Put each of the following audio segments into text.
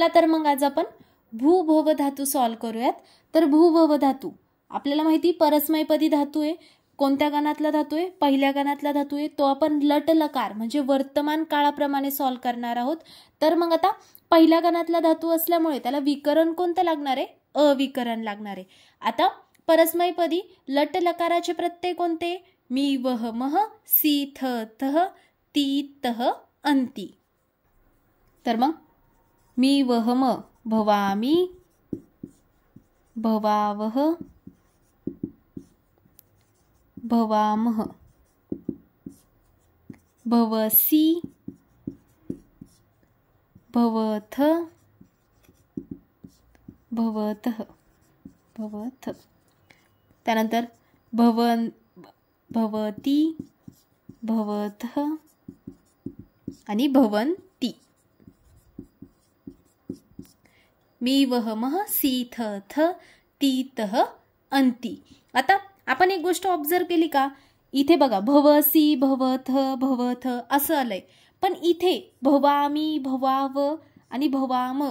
तर मग आज आपण भूभव धातू सॉल्व करूयात। तर भूभव धातू आपल्याला माहिती परस्मैपदी धातू आहे। कोणत्या गणातला धातू आहे? पहिल्या गणातला धातू आहे। तो आपण लट लकार म्हणजे वर्तमान काळाप्रमाणे सॉल्व करणार आहोत। तर मग आता पहिल्या गणातला धातू असल्यामुळे त्याला विकरण कोणतं लागणार आहे? अविकरण लागणार आहे। आता परस्मैपदी लट लकाराचे प्रत्यय कोणते? मी वह मह सी थ थह ती तह अंती। तर मग मी वह म भवामी भवावह भवामह भवसी भवथ भवतः भवथ। त्यानंतर भवन भवती भवतः आणि भवंती। मी वह मह सी थ थ ती तह अंती। आता आपण एक गोष्ट ऑब्झर्व केली का? इथे बघा भवसी भवथ भवथ असं आलंय, पण इथे भवामी भवाव आणि भवाम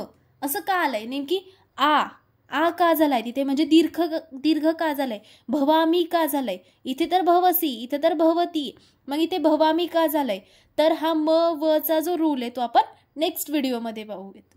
असं का आलंय? नेमकी आ का झालाय तिथे? म्हणजे दीर्घ का झालाय? भवामी का झालाय? इथे तर भवसी, इथे तर भवती, मग इथे भवामी का झालाय? तर हा म व चा जो रूल आहे तो आपण नेक्स्ट व्हिडिओमध्ये पाहूयात।